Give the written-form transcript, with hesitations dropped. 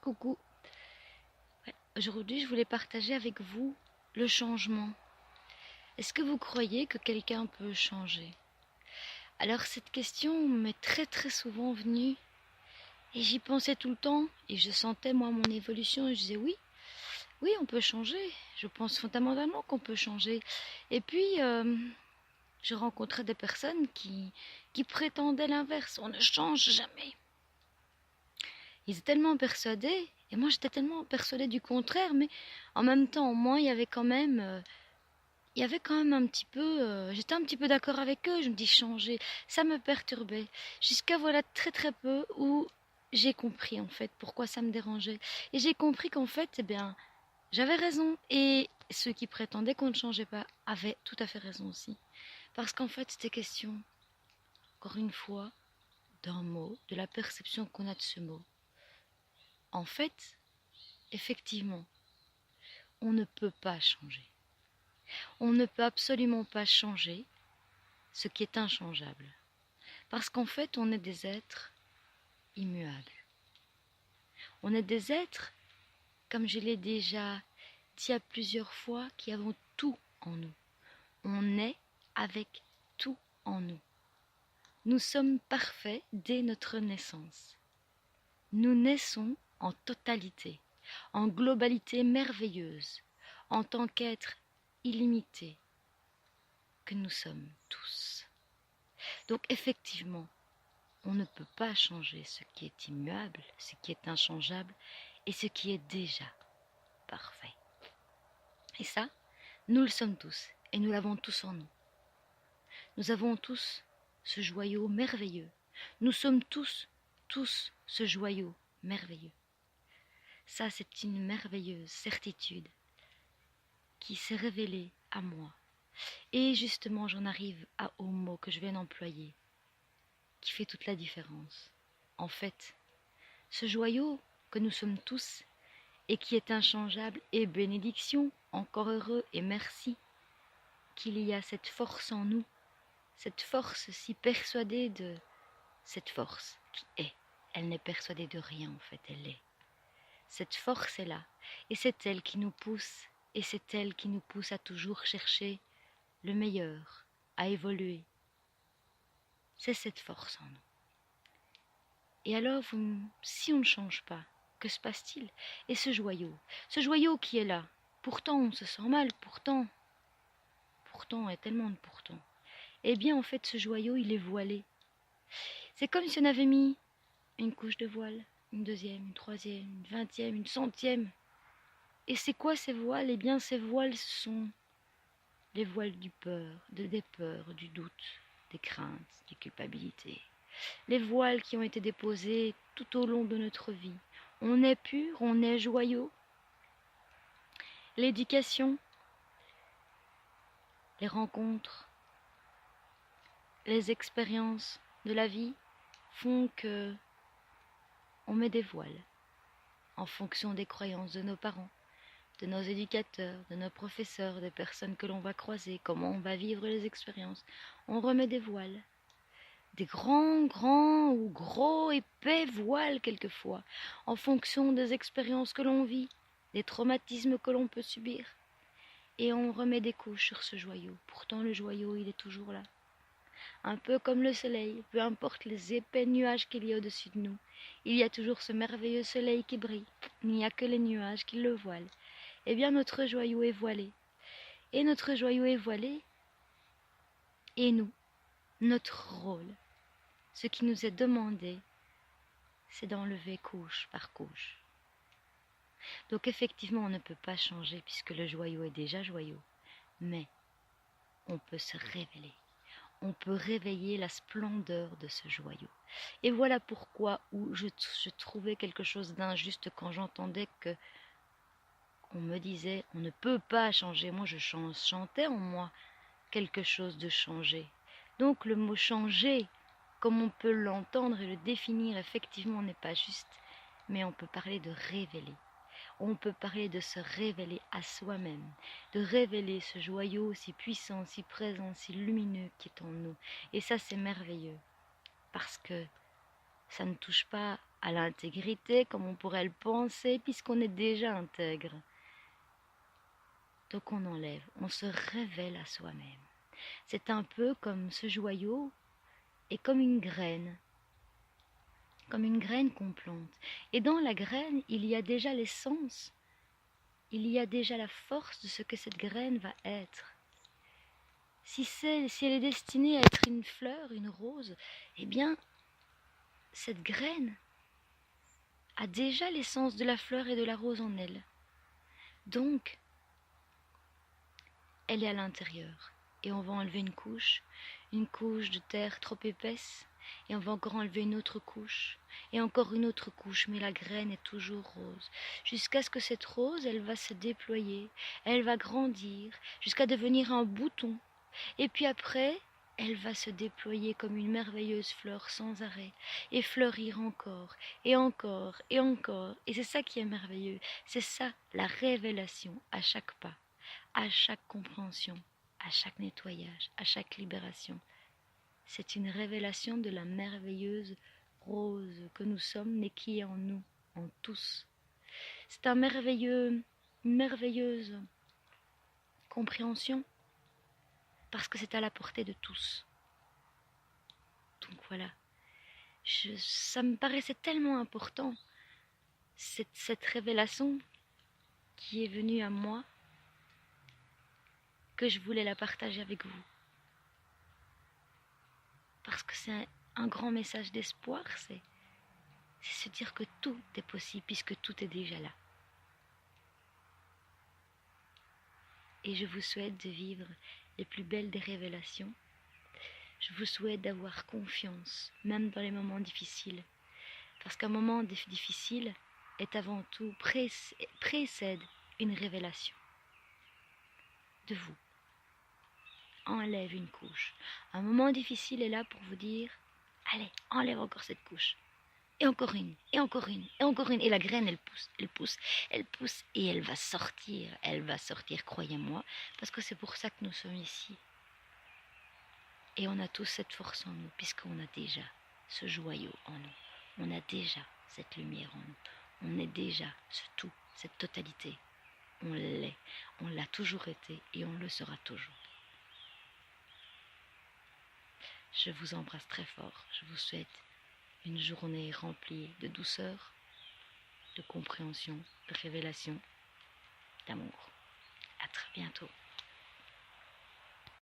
Coucou. Ouais, aujourd'hui, je voulais partager avec vous le changement. Est-ce que vous croyez que quelqu'un peut changer? Alors, cette question m'est très très souvent venue et j'y pensais tout le temps et je sentais moi mon évolution et je disais oui, oui, on peut changer. Je pense fondamentalement qu'on peut changer. Et puis, je rencontrais des personnes qui prétendaient l'inverse. On ne change jamais. Ils étaient tellement persuadés, et moi j'étais tellement persuadée du contraire, mais en même temps, moi, il y avait quand même un petit peu, j'étais un petit peu d'accord avec eux, je me dis changer, ça me perturbait. Jusqu'à voilà très très peu où j'ai compris en fait pourquoi ça me dérangeait. Et j'ai compris qu'en fait, eh bien, j'avais raison. Et ceux qui prétendaient qu'on ne changeait pas avaient tout à fait raison aussi. Parce qu'en fait, c'était question, encore une fois, d'un mot, de la perception qu'on a de ce mot. En fait, effectivement, on ne peut pas changer. On ne peut absolument pas changer ce qui est inchangeable. Parce qu'en fait, on est des êtres immuables. On est des êtres, comme je l'ai déjà dit à plusieurs fois, qui avons tout en nous. On est avec tout en nous. Nous sommes parfaits dès notre naissance. Nous naissons en totalité, en globalité merveilleuse, en tant qu'êtres illimités que nous sommes tous. Donc effectivement, on ne peut pas changer ce qui est immuable, ce qui est inchangeable et ce qui est déjà parfait. Et ça, nous le sommes tous et nous l'avons tous en nous. Nous avons tous ce joyau merveilleux. Nous sommes tous ce joyau merveilleux. Ça, c'est une merveilleuse certitude qui s'est révélée à moi. Et justement, j'en arrive au mot que je viens d'employer, qui fait toute la différence. En fait, ce joyau que nous sommes tous et qui est inchangeable et bénédiction, encore heureux et merci qu'il y a cette force en nous, cette force si persuadée de cette force qui est. Elle n'est persuadée de rien en fait, elle est. Cette force est là et c'est elle qui nous pousse et c'est elle qui nous pousse à toujours chercher le meilleur, à évoluer. C'est cette force en nous. Et alors, si on ne change pas, que se passe-t-il? Et ce joyau qui est là, pourtant on se sent mal, pourtant, et tellement de pourtant. Eh bien, en fait, ce joyau, il est voilé. C'est comme si on avait mis une couche de voile, une deuxième, une troisième, une vingtième, une centième. Et c'est quoi ces voiles? Eh bien, ces voiles, ce sont les voiles des peurs, du doute, des craintes, des culpabilités. Les voiles qui ont été déposées tout au long de notre vie. On est pur, on est joyeux. L'éducation, les rencontres, les expériences de la vie font que on met des voiles en fonction des croyances de nos parents, de nos éducateurs, de nos professeurs, des personnes que l'on va croiser, comment on va vivre les expériences. On remet des voiles. Des grands ou gros épais voiles quelquefois, en fonction des expériences que l'on vit, des traumatismes que l'on peut subir. Et on remet des couches sur ce joyau. Pourtant le joyau, il est toujours là. Un peu comme le soleil, peu importe les épais nuages qu'il y a au-dessus de nous, il y a toujours ce merveilleux soleil qui brille. Il n'y a que les nuages qui le voilent. Eh bien notre joyau est voilé. Et notre joyau est voilé. Et nous, notre rôle, ce qui nous est demandé, c'est d'enlever couche par couche. Donc effectivement, on ne peut pas changer puisque le joyau est déjà joyau. Mais on peut se révéler. On peut réveiller la splendeur de ce joyau. Et voilà pourquoi je trouvais quelque chose d'injuste quand j'entendais qu'on me disait on ne peut pas changer. Moi, je chantais en moi quelque chose de changer. Donc le mot changer, comme on peut l'entendre et le définir, effectivement, n'est pas juste. Mais on peut parler de révéler. On peut parler de se révéler à soi-même, de révéler ce joyau si puissant, si présent, si lumineux qui est en nous. Et ça, c'est merveilleux, parce que ça ne touche pas à l'intégrité comme on pourrait le penser, puisqu'on est déjà intègre. Donc on enlève, on se révèle à soi-même. C'est un peu comme ce joyau est comme une graine qu'on plante. Et dans la graine, il y a déjà l'essence, il y a déjà la force de ce que cette graine va être. Si elle est destinée à être une fleur, une rose, eh bien, cette graine a déjà l'essence de la fleur et de la rose en elle. Donc, elle est à l'intérieur. Et on va enlever une couche de terre trop épaisse, et on va encore enlever une autre couche, et encore une autre couche, mais la graine est toujours rose, jusqu'à ce que cette rose, elle va se déployer, elle va grandir, jusqu'à devenir un bouton, et puis après, elle va se déployer comme une merveilleuse fleur sans arrêt, et fleurir encore, et encore, et encore, et c'est ça qui est merveilleux, c'est ça la révélation à chaque pas, à chaque compréhension, à chaque nettoyage, à chaque libération. C'est une révélation de la merveilleuse rose que nous sommes, mais qui est en nous, en tous. C'est une merveilleuse compréhension, parce que c'est à la portée de tous. Donc voilà, ça me paraissait tellement important, cette révélation qui est venue à moi, que je voulais la partager avec vous. Parce que c'est un grand message d'espoir, c'est se dire que tout est possible puisque tout est déjà là. Et je vous souhaite de vivre les plus belles des révélations. Je vous souhaite d'avoir confiance, même dans les moments difficiles. Parce qu'un moment difficile est avant tout, précède une révélation de vous. Enlève une couche. Un moment difficile est là pour vous dire, allez, enlève encore cette couche. Et encore une, et encore une, et encore une. Et la graine, elle pousse, elle pousse, elle pousse, et elle va sortir, croyez-moi, parce que c'est pour ça que nous sommes ici. Et on a tous cette force en nous, puisqu'on a déjà ce joyau en nous. On a déjà cette lumière en nous. On est déjà ce tout, cette totalité. On l'est, on l'a toujours été, et on le sera toujours. Je vous embrasse très fort, je vous souhaite une journée remplie de douceur, de compréhension, de révélation, d'amour. À très bientôt.